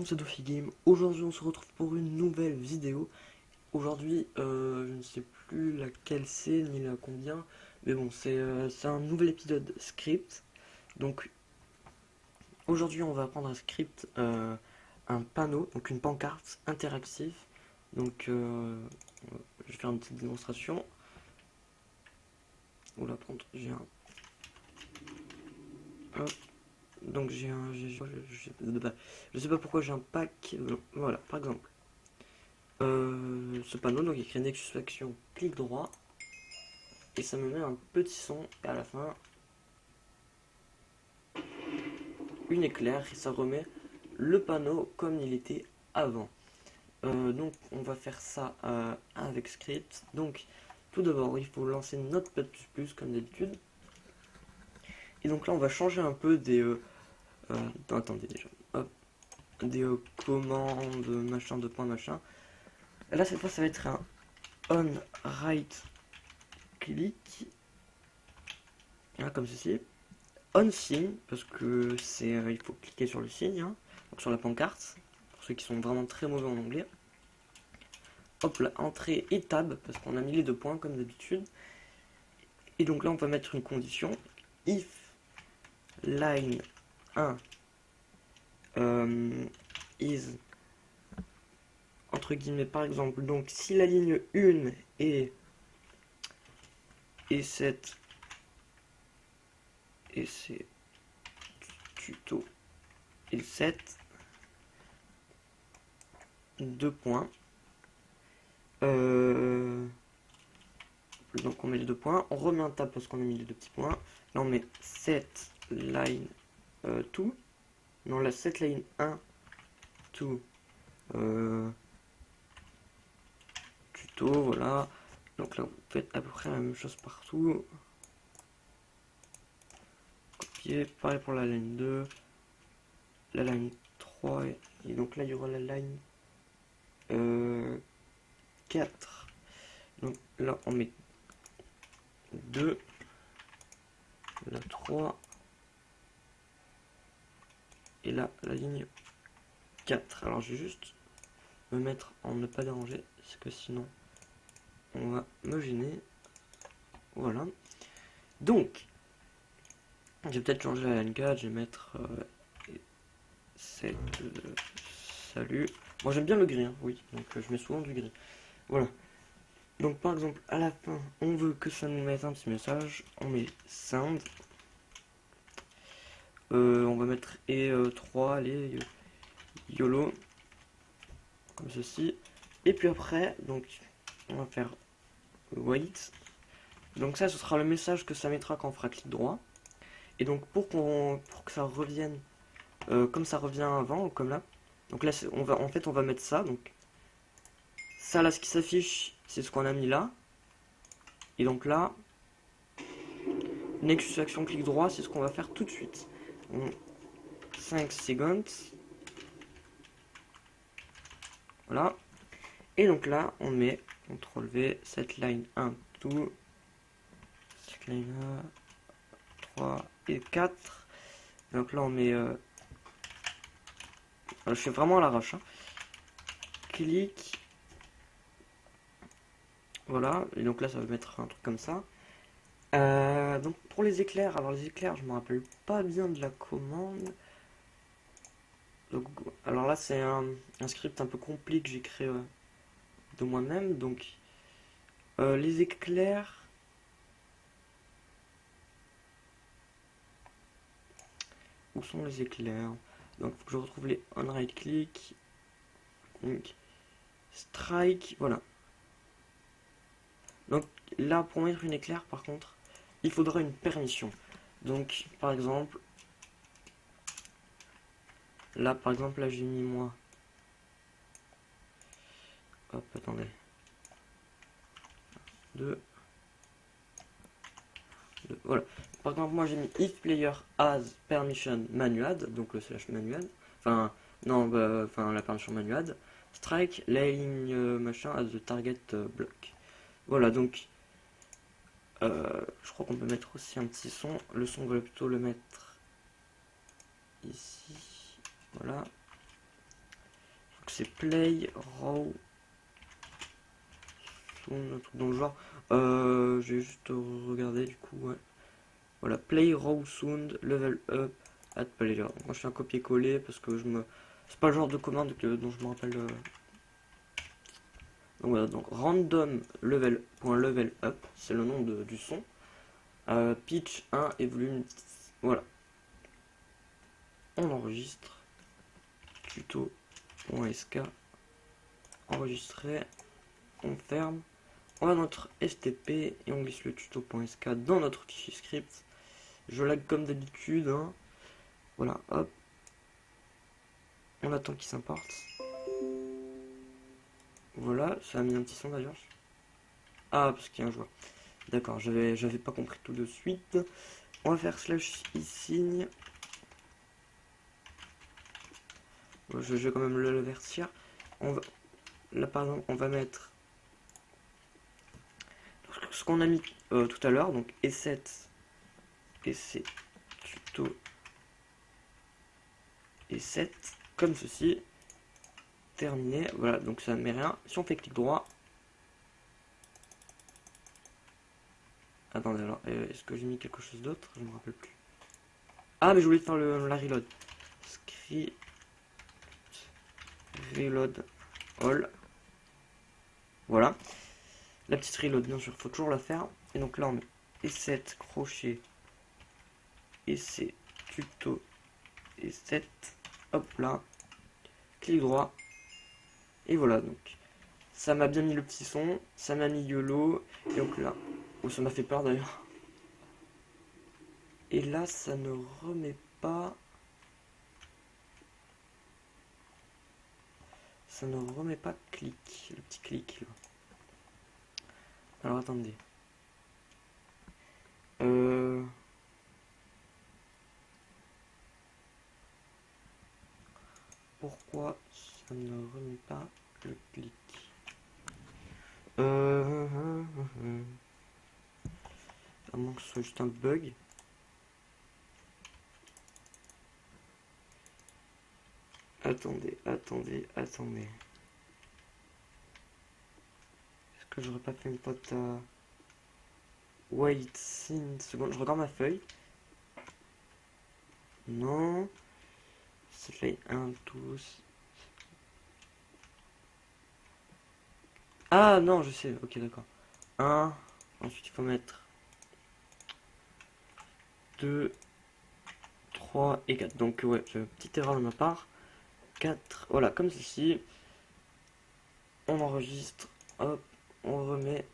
monde, c'est Dofi Game. Aujourd'hui, on se retrouve pour une nouvelle vidéo. Aujourd'hui, je ne sais plus laquelle c'est ni la combien, mais bon, c'est un nouvel épisode script. Donc, aujourd'hui, on va apprendre un script, un panneau, donc une pancarte interactive. Donc, je vais faire une petite démonstration. Oula, prendre, j'ai un. Hop. Donc, je sais pas pourquoi j'ai un pack. Voilà, par exemple. Ce panneau, donc il écrit Nexus Action, clic droit, et ça me met un petit son, et à la fin, une éclair, et ça remet le panneau comme il était avant. Donc on va faire ça avec script. Donc tout d'abord, il faut lancer notre ++ comme d'habitude. Et donc là, on va changer un peu des... attendez déjà. Hop, des commandes, machin, de points, machin. Là, cette fois, ça va être un on right click. Là, comme ceci. On signe, parce que c'est il faut cliquer sur le signe, hein, donc sur la pancarte, pour ceux qui sont vraiment très mauvais en anglais. Hop là, entrée et tab, parce qu'on a mis les 2 points comme d'habitude. Et donc là, on va mettre une condition. If line 1 is, entre guillemets, par exemple, donc si la ligne 1 est cette, et c'est tuto, et 7, 2 points. Donc on met les 2 points, on remet un tab parce qu'on a mis les 2 petits points. Là on met set line 2. Non, la set line 1 to tuto, voilà. Donc là vous faites à peu près la même chose partout. Copier, pareil pour la line 2, la line 3, et donc là il y aura la line 4. Donc là on met 2, la 3, et là la ligne 4. Alors je vais juste me mettre en ne pas déranger, parce que sinon on va me gêner. Voilà. Donc, je vais peut-être changer la line 4, je vais mettre salut. Moi j'aime bien le gris, hein, oui, donc je mets souvent du gris. Voilà. Donc par exemple, à la fin, on veut que ça nous mette un petit message, on met send. On va mettre et3, allez, YOLO, comme ceci. Et puis après, donc, on va faire wait. Donc ça, ce sera le message que ça mettra quand on fera clic droit. Et donc pour que ça revienne comme ça revient avant, comme là. Donc là, en fait, on va mettre ça. Donc ça, là, ce qui s'affiche, c'est ce qu'on a mis là. Et donc là, Nexus Action clic droit, c'est ce qu'on va faire tout de suite. 5 secondes. Voilà. Et donc là, on met CTRL V, cette line 1, tout. Cette line 3 et 4. Donc là, on met... je fais vraiment à l'arrache. Hein. Clic. Voilà. Et donc là, ça va mettre un truc comme ça. Donc pour les éclairs, alors les éclairs, je me rappelle pas bien de la commande. Donc, alors là, c'est un script un peu compliqué que j'ai créé de moi-même. Donc les éclairs. Où sont les éclairs? Donc faut que je retrouve les on right click. Donc, strike, voilà. Donc là, pour mettre une éclair, par contre, il faudra une permission. Donc, par exemple, là, j'ai mis moi. Hop, attendez. 2. Voilà. Par exemple, moi j'ai mis if player has permission manual, donc le slash manual. Enfin, non, enfin la permission manual. Strike, la ligne machin as the target block. Voilà, donc je crois qu'on peut mettre aussi un petit son. Le son, on va plutôt le mettre ici. Voilà. c'est play raw sound, un truc dans le genre. Je vais juste regarder du coup, ouais. Voilà, play raw sound level up at player. Donc, moi je fais un copier-coller parce que c'est pas le genre de commande dont je me rappelle. Donc voilà, donc random level.level up, c'est le nom du son. Pitch 1 et volume 10. Voilà. On enregistre. Tuto.sk. Enregistré. On ferme. On va dans notre STP et on glisse le tuto.sk dans notre fichier script. Je lag comme d'habitude. Hein. Voilà, hop. On attend qu'il s'importe. Voilà, ça a mis un petit son d'ailleurs. Ah, parce qu'il y a un joueur. D'accord, j'avais pas compris tout de suite. On va faire slash e-signe. Je vais quand même le vertir. Là par exemple, on va mettre ce qu'on a mis tout à l'heure, donc E7 et c'est tuto E7 comme ceci. Terminé, voilà, donc ça ne met rien. Si on fait clic droit, attendez, alors est-ce que j'ai mis quelque chose d'autre? Je me rappelle plus. Ah, mais je voulais faire la reload. Script reload all. Voilà. La petite reload, bien sûr, faut toujours la faire. Et donc là, on met E7 crochet et c'est tuto E7. Hop là. Clic droit. Et voilà, donc ça m'a bien mis le petit son, ça m'a mis YOLO, et donc là, oh, ça m'a fait peur d'ailleurs. Et là, ça ne remet pas. Ça ne remet pas clic, le petit clic là. Alors attendez. Pourquoi ça ne remet pas le clic? À moins que ce soit juste un bug. Attendez. Est-ce que j'aurais pas fait une pote à... Wait, une seconde, je regarde ma feuille. Non. C'est 1, 12. Ah non, je sais, ok d'accord. 1, ensuite il faut mettre 2, 3 et 4. Donc ouais, j'ai une petite erreur de ma part. 4, voilà, comme ceci. On enregistre, hop, on remet.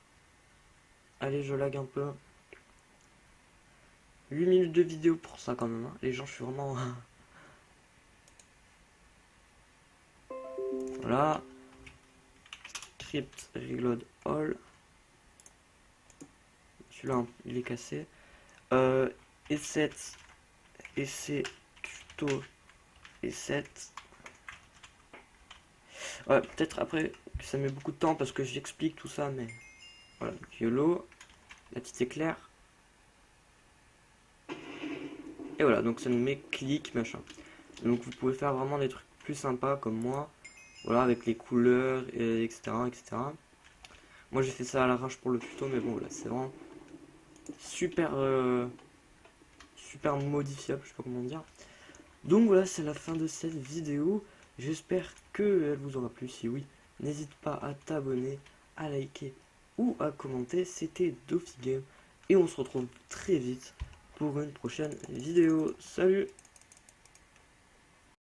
Allez, je lag un peu. 8 minutes de vidéo pour ça quand même. Hein. Les gens, je suis vraiment... Voilà. Script reload all. Celui-là, il est cassé. E7, EC, tuto, E7. Ouais, peut-être après que ça met beaucoup de temps parce que j'explique tout ça, mais voilà. Donc, YOLO, la petite éclair. Et voilà, donc ça nous met clic, machin. Donc vous pouvez faire vraiment des trucs plus sympas comme moi. Voilà, avec les couleurs, et etc., etc. Moi j'ai fait ça à l'arrache pour le tuto, mais bon, voilà, c'est vraiment super, super modifiable, je sais pas comment dire. Donc voilà, c'est la fin de cette vidéo. J'espère qu'elle vous aura plu. Si oui, n'hésite pas à t'abonner, à liker ou à commenter. C'était Dofigame et on se retrouve très vite pour une prochaine vidéo. Salut!